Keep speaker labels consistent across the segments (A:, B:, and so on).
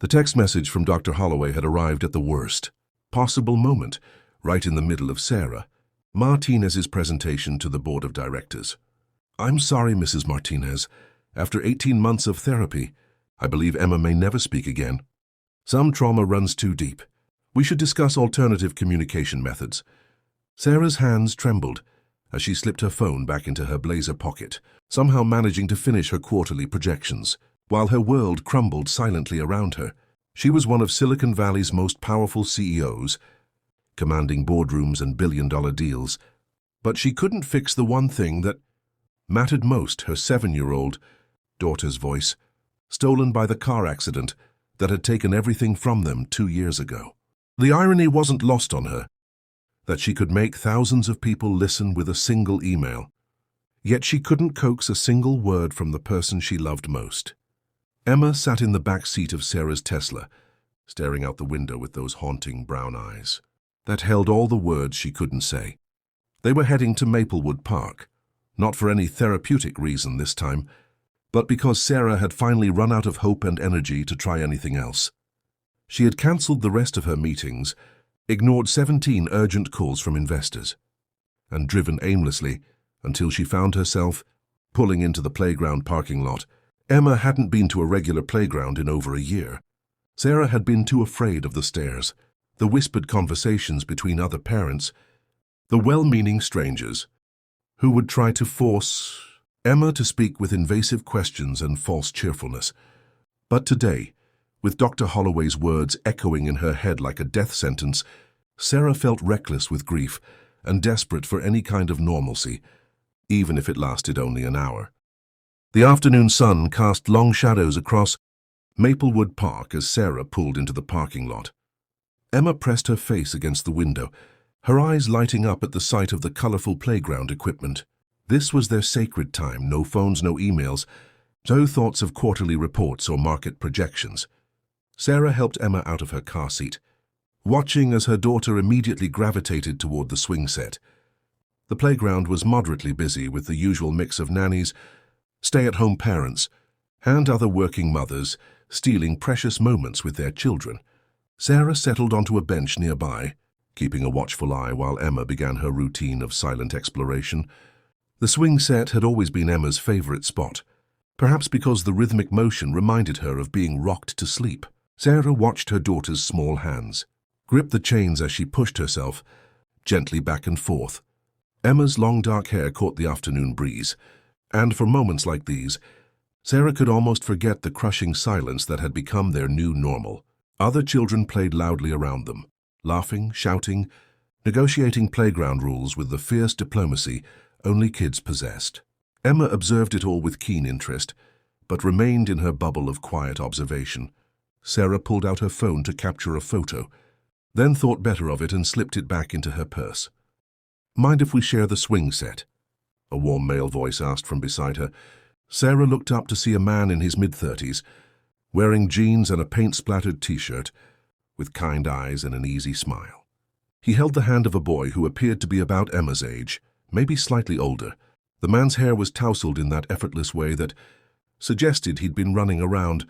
A: The text message from Dr. Holloway had arrived at the worst possible moment, right in the middle of Sarah Martinez's presentation to the board of directors. "I'm sorry, Mrs. Martinez. After 18 months of therapy, I believe Emma may never speak again. Some trauma runs too deep. We should discuss alternative communication methods." Sarah's hands trembled as she slipped her phone back into her blazer pocket, somehow managing to finish her quarterly projections. While her world crumbled silently around her, she was one of Silicon Valley's most powerful CEOs, commanding boardrooms and billion-dollar deals. But she couldn't fix the one thing that mattered most, her 7-year-old daughter's voice, stolen by the car accident that had taken everything from them 2 years ago. The irony wasn't lost on her, that she could make thousands of people listen with a single email. Yet she couldn't coax a single word from the person she loved most. Emma sat in the back seat of Sarah's Tesla, staring out the window with those haunting brown eyes that held all the words she couldn't say. They were heading to Maplewood Park, not for any therapeutic reason this time, but because Sarah had finally run out of hope and energy to try anything else. She had cancelled the rest of her meetings, ignored 17 urgent calls from investors, and driven aimlessly until she found herself pulling into the playground parking lot. Emma hadn't been to a regular playground in over a year. Sarah had been too afraid of the stares, the whispered conversations between other parents, the well-meaning strangers who would try to force Emma to speak with invasive questions and false cheerfulness. But today, with Dr. Holloway's words echoing in her head like a death sentence, Sarah felt reckless with grief and desperate for any kind of normalcy, even if it lasted only an hour. The afternoon sun cast long shadows across Maplewood Park as Sarah pulled into the parking lot. Emma pressed her face against the window, her eyes lighting up at the sight of the colorful playground equipment. This was their sacred time, no phones, no emails, no thoughts of quarterly reports or market projections. Sarah helped Emma out of her car seat, watching as her daughter immediately gravitated toward the swing set. The playground was moderately busy with the usual mix of nannies, stay-at-home parents, and other working mothers stealing precious moments with their children. Sarah settled onto a bench nearby, keeping a watchful eye while Emma began her routine of silent exploration. The swing set had always been Emma's favorite spot, perhaps because the rhythmic motion reminded her of being rocked to sleep. Sarah watched her daughter's small hands grip the chains as she pushed herself gently back and forth. Emma's long dark hair caught the afternoon breeze, and for moments like these, Sarah could almost forget the crushing silence that had become their new normal. Other children played loudly around them, laughing, shouting, negotiating playground rules with the fierce diplomacy only kids possessed. Emma observed it all with keen interest, but remained in her bubble of quiet observation. Sarah pulled out her phone to capture a photo, then thought better of it and slipped it back into her purse. "Mind if we share the swing set?" a warm male voice asked from beside her. Sarah looked up to see a man in his mid-30s, wearing jeans and a paint-splattered t-shirt, with kind eyes and an easy smile. He held the hand of a boy who appeared to be about Emma's age, maybe slightly older. The man's hair was tousled in that effortless way that suggested he'd been running around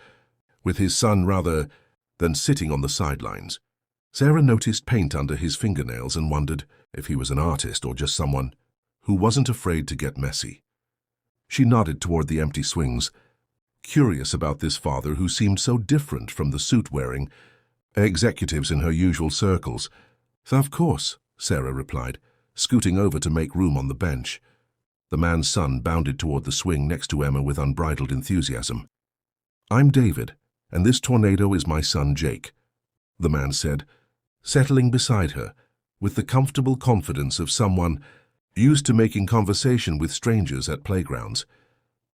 A: with his son rather than sitting on the sidelines. Sarah noticed paint under his fingernails and wondered if he was an artist or just someone who wasn't afraid to get messy. She nodded toward the empty swings, curious about this father who seemed so different from the suit-wearing executives in her usual circles. "Of course," Sarah replied, scooting over to make room on the bench. The man's son bounded toward the swing next to Emma with unbridled enthusiasm. "I'm David, and this tornado is my son Jake," the man said, settling beside her with the comfortable confidence of someone used to making conversation with strangers at playgrounds.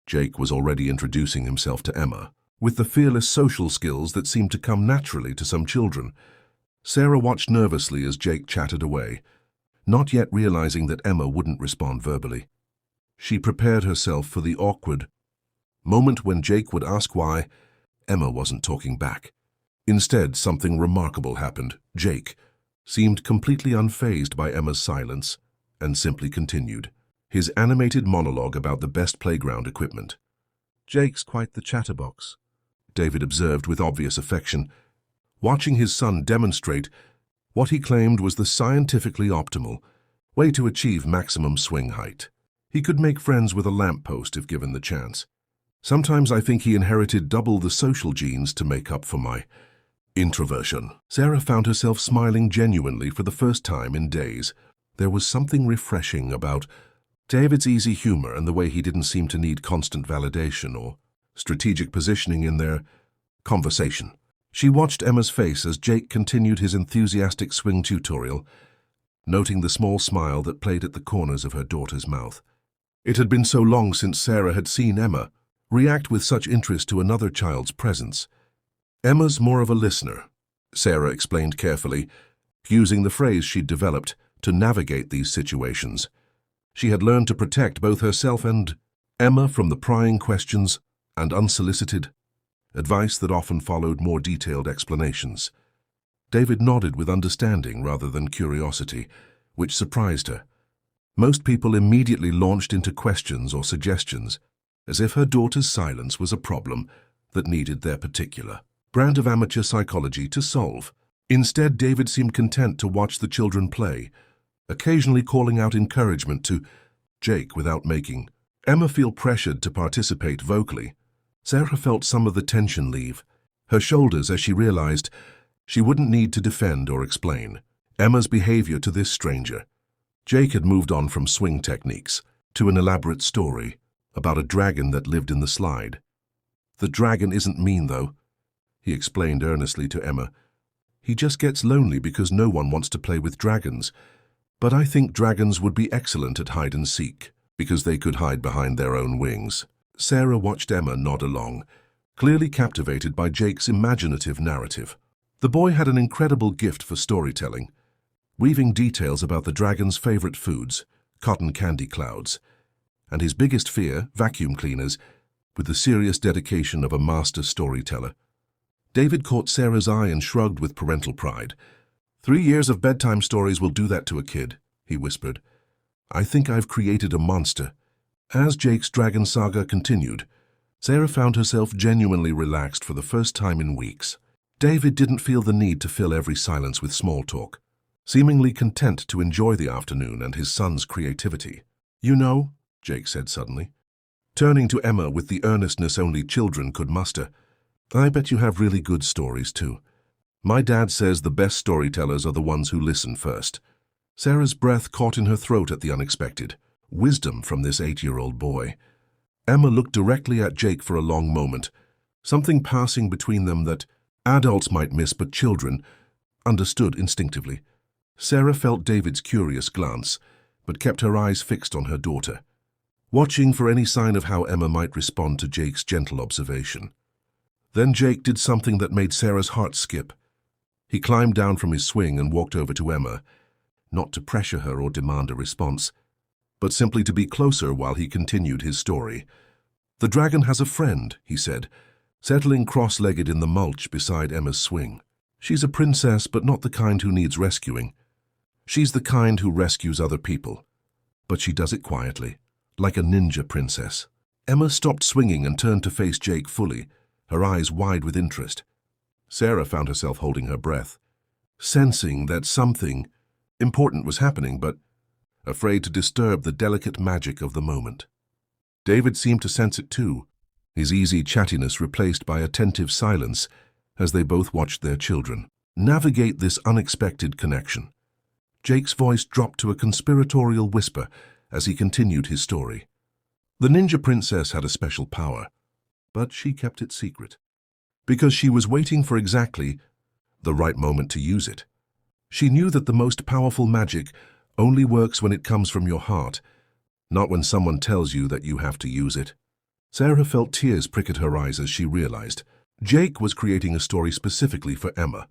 A: Jake was already introducing himself to Emma, with the fearless social skills that seemed to come naturally to some children. Sarah watched nervously as Jake chatted away, not yet realizing that Emma wouldn't respond verbally. She prepared herself for the awkward moment when Jake would ask why Emma wasn't talking back. Instead, something remarkable happened. Jake seemed completely unfazed by Emma's silence and simply continued his animated monologue about the best playground equipment. "Jake's quite the chatterbox," David observed with obvious affection, watching his son demonstrate what he claimed was the scientifically optimal way to achieve maximum swing height. He could make friends with a lamppost if given the chance. Sometimes I think he inherited double the social genes to make up for my introversion. Sarah found herself smiling genuinely for the first time in days. There was something refreshing about David's easy humor and the way he didn't seem to need constant validation or strategic positioning in their conversation. She watched Emma's face as Jake continued his enthusiastic swing tutorial, noting the small smile that played at the corners of her daughter's mouth. It had been so long since Sarah had seen Emma react with such interest to another child's presence. Emma's more of a listener, Sarah explained carefully, using the phrase she'd developed to navigate these situations. She had learned to protect both herself and Emma from the prying questions and unsolicited advice that often followed more detailed explanations. David nodded with understanding rather than curiosity, which surprised her. Most people immediately launched into questions or suggestions, as if her daughter's silence was a problem that needed their particular brand of amateur psychology to solve. Instead, David seemed content to watch the children play, occasionally calling out encouragement to Jake without making Emma feel pressured to participate vocally. Sarah felt some of the tension leave her shoulders as she realized she wouldn't need to defend or explain Emma's behavior to this stranger. Jake had moved on from swing techniques to an elaborate story about a dragon that lived in the slide. "The dragon isn't mean, though," he explained earnestly to Emma. "He just gets lonely because no one wants to play with dragons. But I think dragons would be excellent at hide and seek because they could hide behind their own wings." Sarah watched Emma nod along, clearly captivated by Jake's imaginative narrative. The boy had an incredible gift for storytelling, weaving details about the dragon's favorite foods, cotton candy clouds, and his biggest fear, vacuum cleaners, with the serious dedication of a master storyteller. David caught Sarah's eye and shrugged with parental pride. 3 years of bedtime stories will do that to a kid, he whispered. "I think I've created a monster." As Jake's dragon saga continued, Sarah found herself genuinely relaxed for the first time in weeks. David didn't feel the need to fill every silence with small talk, seemingly content to enjoy the afternoon and his son's creativity. "You know," Jake said suddenly, turning to Emma with the earnestness only children could muster, "I bet you have really good stories too. My dad says the best storytellers are the ones who listen first." Sarah's breath caught in her throat at the unexpected wisdom from this 8-year-old boy. Emma looked directly at Jake for a long moment, something passing between them that adults might miss but children understood instinctively. Sarah felt David's curious glance, but kept her eyes fixed on her daughter, watching for any sign of how Emma might respond to Jake's gentle observation. Then Jake did something that made Sarah's heart skip. He climbed down from his swing and walked over to Emma, not to pressure her or demand a response, but simply to be closer while he continued his story. "The dragon has a friend," he said, settling cross-legged in the mulch beside Emma's swing. "She's a princess, but not the kind who needs rescuing. She's the kind who rescues other people. But she does it quietly, like a ninja princess." Emma stopped swinging and turned to face Jake fully, her eyes wide with interest. Sarah found herself holding her breath, sensing that something important was happening, but afraid to disturb the delicate magic of the moment. David seemed to sense it too, his easy chattiness replaced by attentive silence as they both watched their children navigate this unexpected connection. Jake's voice dropped to a conspiratorial whisper as he continued his story. The ninja princess had a special power, but she kept it secret, because she was waiting for exactly the right moment to use it. She knew that the most powerful magic only works when it comes from your heart, not when someone tells you that you have to use it. Sarah felt tears prick at her eyes as she realized Jake was creating a story specifically for Emma,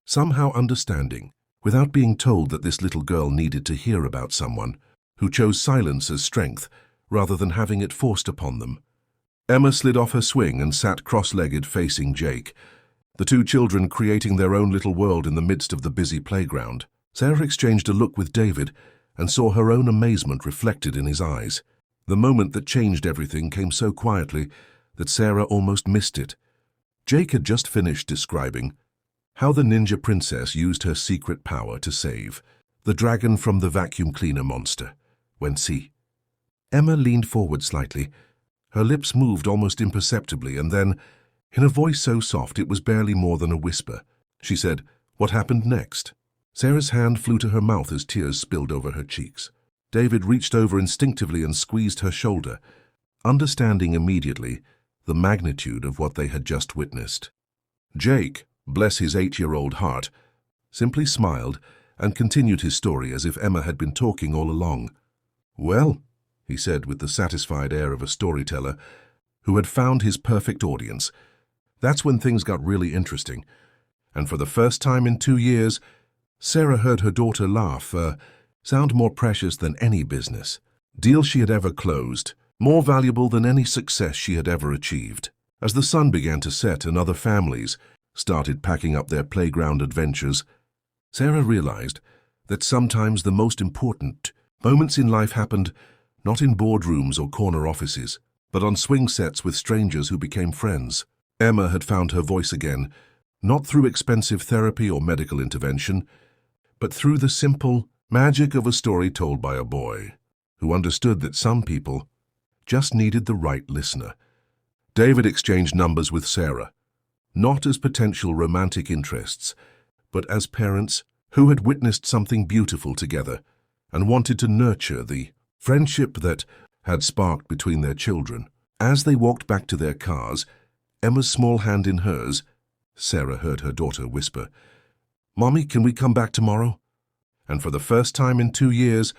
A: somehow understanding, without being told, that this little girl needed to hear about someone who chose silence as strength rather than having it forced upon them. Emma slid off her swing and sat cross-legged facing Jake, the two children creating their own little world in the midst of the busy playground. Sarah exchanged a look with David and saw her own amazement reflected in his eyes. The moment that changed everything came so quietly that Sarah almost missed it. Jake had just finished describing how the ninja princess used her secret power to save the dragon from the vacuum cleaner monster. When Emma leaned forward slightly. Her lips moved almost imperceptibly, and then, in a voice so soft it was barely more than a whisper, she said, "What happened next?" Sarah's hand flew to her mouth as tears spilled over her cheeks. David reached over instinctively and squeezed her shoulder, understanding immediately the magnitude of what they had just witnessed. Jake, bless his 8-year-old heart, simply smiled and continued his story as if Emma had been talking all along. "Well," he said with the satisfied air of a storyteller who had found his perfect audience, "that's when things got really interesting. And for the first time in 2 years, Sarah heard her daughter laugh, sound more precious than any business deal she had ever closed, more valuable than any success she had ever achieved." As the sun began to set and other families started packing up their playground adventures, Sarah realized that sometimes the most important moments in life happened not in boardrooms or corner offices, but on swing sets with strangers who became friends. Emma had found her voice again, not through expensive therapy or medical intervention, but through the simple magic of a story told by a boy who understood that some people just needed the right listener. David exchanged numbers with Sarah, not as potential romantic interests, but as parents who had witnessed something beautiful together and wanted to nurture the friendship that had sparked between their children. As they walked back to their cars, Emma's small hand in hers, Sarah heard her daughter whisper, "Mommy, can we come back tomorrow?" And for the first time in 2 years,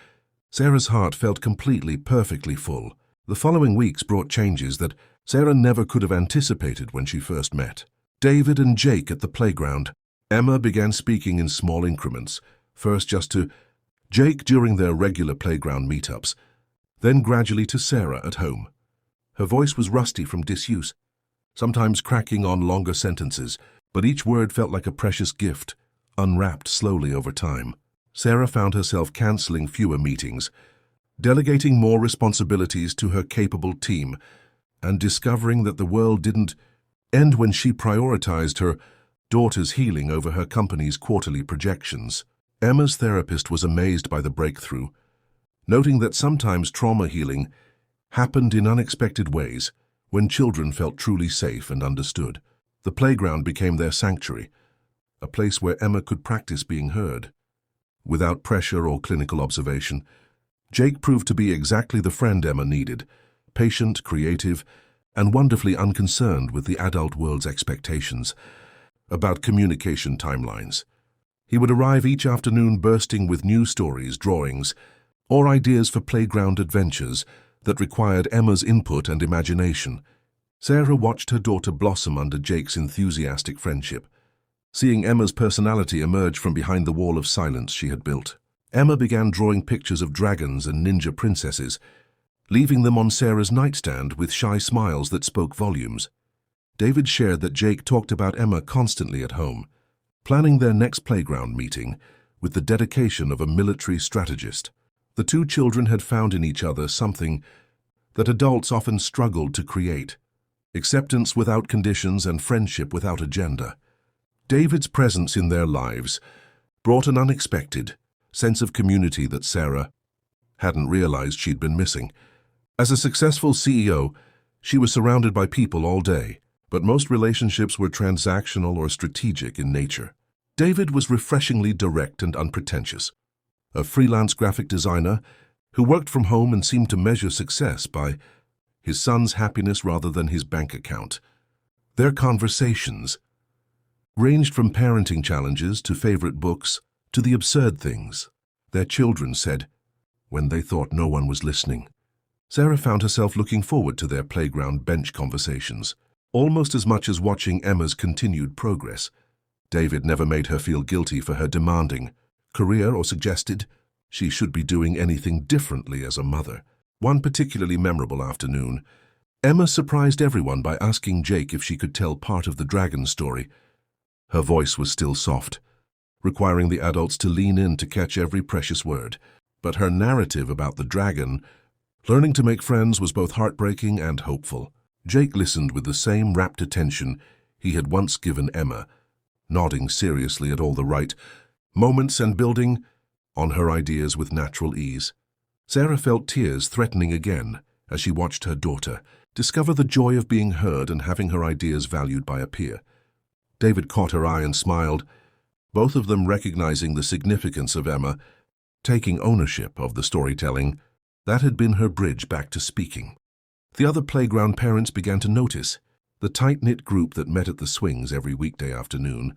A: Sarah's heart felt completely, perfectly full. The following weeks brought changes that Sarah never could have anticipated when she first met David and Jake at the playground. Emma began speaking in small increments, first just to Jake during their regular playground meetups, then gradually to Sarah at home. Her voice was rusty from disuse, sometimes cracking on longer sentences, but each word felt like a precious gift, unwrapped slowly over time. Sarah found herself canceling fewer meetings, delegating more responsibilities to her capable team, and discovering that the world didn't end when she prioritized her daughter's healing over her company's quarterly projections. Emma's therapist was amazed by the breakthrough, noting that sometimes trauma healing happened in unexpected ways when children felt truly safe and understood. The playground became their sanctuary, a place where Emma could practice being heard. Without pressure or clinical observation, Jake proved to be exactly the friend Emma needed, patient, creative, and wonderfully unconcerned with the adult world's expectations about communication timelines. He would arrive each afternoon bursting with new stories, drawings, or ideas for playground adventures that required Emma's input and imagination. Sarah watched her daughter blossom under Jake's enthusiastic friendship, seeing Emma's personality emerge from behind the wall of silence she had built. Emma began drawing pictures of dragons and ninja princesses, leaving them on Sarah's nightstand with shy smiles that spoke volumes. David shared that Jake talked about Emma constantly at home, planning their next playground meeting with the dedication of a military strategist. The two children had found in each other something that adults often struggled to create: acceptance without conditions and friendship without agenda. David's presence in their lives brought an unexpected sense of community that Sarah hadn't realized she'd been missing. As a successful CEO, she was surrounded by people all day, but most relationships were transactional or strategic in nature. David was refreshingly direct and unpretentious, a freelance graphic designer who worked from home and seemed to measure success by his son's happiness rather than his bank account. Their conversations ranged from parenting challenges to favorite books to the absurd things their children said when they thought no one was listening. Sarah found herself looking forward to their playground bench conversations, almost as much as watching Emma's continued progress. David never made her feel guilty for her demanding career or suggested she should be doing anything differently as a mother. One particularly memorable afternoon, Emma surprised everyone by asking Jake if she could tell part of the dragon story. Her voice was still soft, requiring the adults to lean in to catch every precious word. But her narrative about the dragon learning to make friends was both heartbreaking and hopeful. Jake listened with the same rapt attention he had once given Emma, nodding seriously at all the right moments and building on her ideas with natural ease. Sarah felt tears threatening again as she watched her daughter discover the joy of being heard and having her ideas valued by a peer. David caught her eye and smiled, both of them recognizing the significance of Emma taking ownership of the storytelling that had been her bridge back to speaking. The other playground parents began to notice the tight-knit group that met at the swings every weekday afternoon,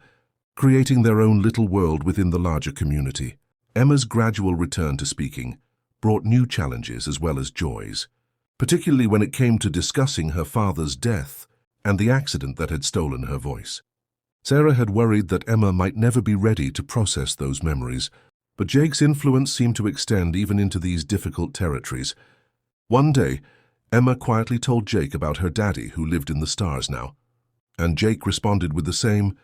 A: creating their own little world within the larger community. Emma's gradual return to speaking brought new challenges as well as joys, particularly when it came to discussing her father's death and the accident that had stolen her voice. Sarah had worried that Emma might never be ready to process those memories, but Jake's influence seemed to extend even into these difficult territories. One day, Emma quietly told Jake about her daddy who lived in the stars now, and Jake responded with the same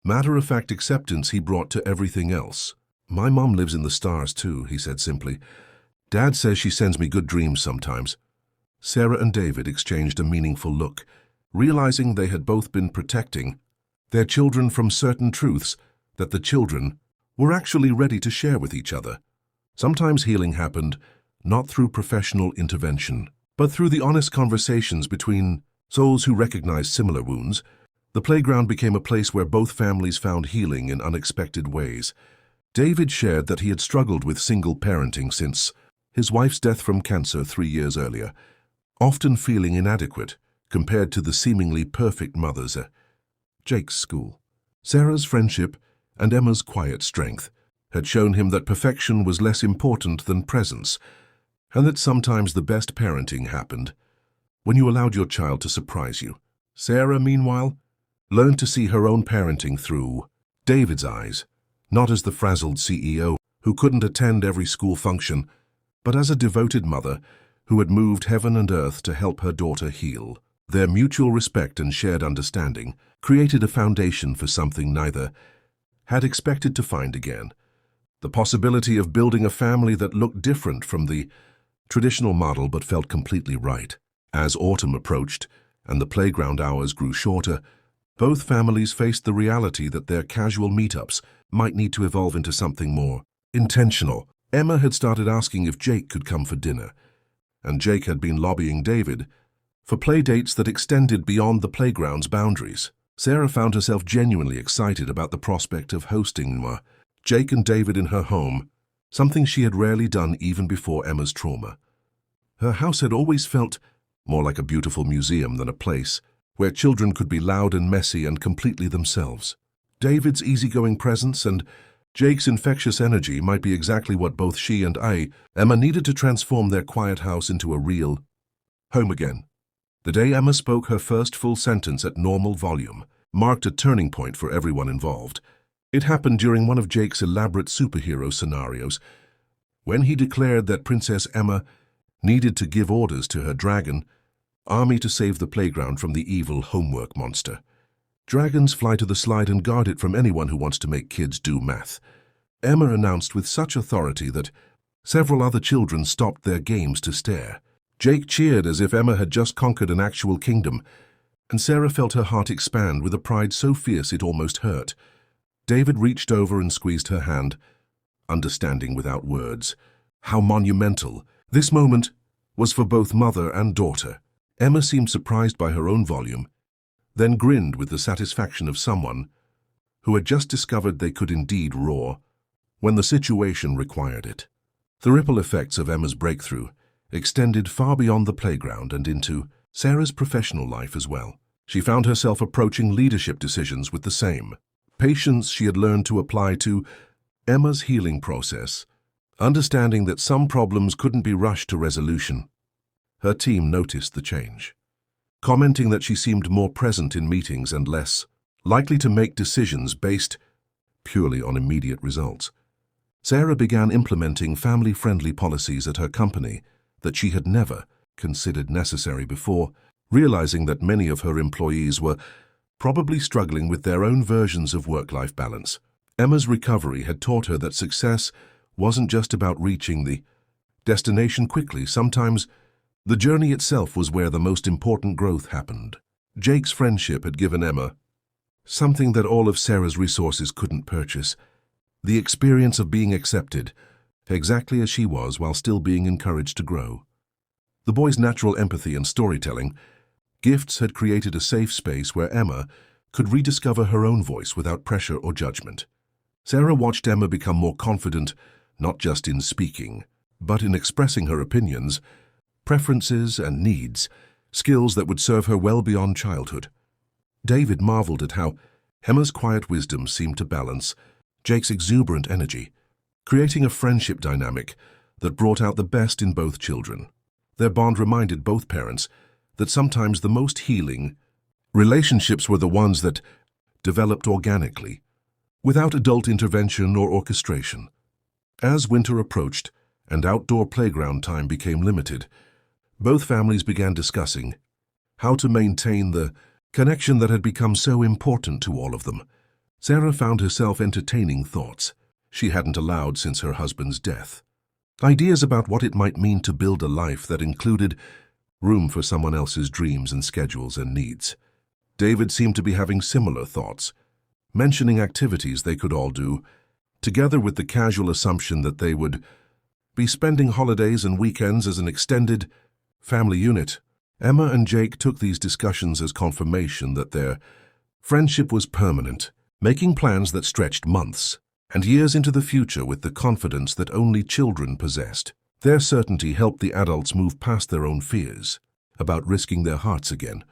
A: matter-of-fact acceptance he brought to everything else. "My mom lives in the stars too," he said simply. "Dad says she sends me good dreams sometimes." Sarah and David exchanged a meaningful look, realizing they had both been protecting their children from certain truths that the children were actually ready to share with each other. Sometimes healing happened not through professional intervention, but through the honest conversations between souls who recognized similar wounds. The playground became a place where both families found healing in unexpected ways. David shared that he had struggled with single parenting since his wife's death from cancer 3 years earlier, often feeling inadequate compared to the seemingly perfect mothers at Jake's school. Sarah's friendship and Emma's quiet strength had shown him that perfection was less important than presence, and that sometimes the best parenting happened when you allowed your child to surprise you. Sarah, meanwhile, learned to see her own parenting through David's eyes, not as the frazzled CEO who couldn't attend every school function, but as a devoted mother who had moved heaven and earth to help her daughter heal. Their mutual respect and shared understanding created a foundation for something neither had expected to find again: the possibility of building a family that looked different from the traditional model but felt completely right. As autumn approached and the playground hours grew shorter, both families faced the reality that their casual meetups might need to evolve into something more intentional. Emma had started asking if Jake could come for dinner, and Jake had been lobbying David for play dates that extended beyond the playground's boundaries. Sarah found herself genuinely excited about the prospect of hosting Jake and David in her home, something she had rarely done even before Emma's trauma. Her house had always felt more like a beautiful museum than a place where children could be loud and messy and completely themselves. David's easygoing presence and Jake's infectious energy might be exactly what both she and Emma needed to transform their quiet house into a real home again. The day Emma spoke her first full sentence at normal volume marked a turning point for everyone involved. It happened during one of Jake's elaborate superhero scenarios, when he declared that Princess Emma needed to give orders to her dragon army to save the playground from the evil homework monster. Dragons fly to the slide and guard it from anyone who wants to make kids do math. Emma announced with such authority that several other children stopped their games to stare. Jake cheered as if Emma had just conquered an actual kingdom, and Sarah felt her heart expand with a pride so fierce it almost hurt. David reached over and squeezed her hand, understanding without words how monumental this moment was for both mother and daughter. Emma seemed surprised by her own volume, then grinned with the satisfaction of someone who had just discovered they could indeed roar when the situation required it. The ripple effects of Emma's breakthrough extended far beyond the playground and into Sarah's professional life as well. She found herself approaching leadership decisions with the same patience she had learned to apply to Emma's healing process, understanding that some problems couldn't be rushed to resolution. Her team noticed the change, commenting that she seemed more present in meetings and less likely to make decisions based purely on immediate results. Sarah began implementing family-friendly policies at her company that she had never considered necessary before, realizing that many of her employees were probably struggling with their own versions of work-life balance. Emma's recovery had taught her that success wasn't just about reaching the destination quickly. Sometimes the journey itself was where the most important growth happened. Jake's friendship had given Emma something that all of Sarah's resources couldn't purchase. The experience of being accepted, exactly as she was while still being encouraged to grow. The boy's natural empathy and storytelling gifts had created a safe space where Emma could rediscover her own voice without pressure or judgment. Sarah watched Emma become more confident, not just in speaking, but in expressing her opinions, preferences, and needs, skills that would serve her well beyond childhood. David marveled at how Emma's quiet wisdom seemed to balance Jake's exuberant energy, creating a friendship dynamic that brought out the best in both children. Their bond reminded both parents that sometimes the most healing relationships were the ones that developed organically, without adult intervention or orchestration. As winter approached and outdoor playground time became limited, both families began discussing how to maintain the connection that had become so important to all of them. Sarah found herself entertaining thoughts she hadn't allowed since her husband's death. Ideas about what it might mean to build a life that included room for someone else's dreams and schedules and needs. David seemed to be having similar thoughts, mentioning activities they could all do, together with the casual assumption that they would be spending holidays and weekends as an extended family unit. Emma and Jake took these discussions as confirmation that their friendship was permanent, making plans that stretched months and years into the future with the confidence that only children possessed. Their certainty helped the adults move past their own fears about risking their hearts again.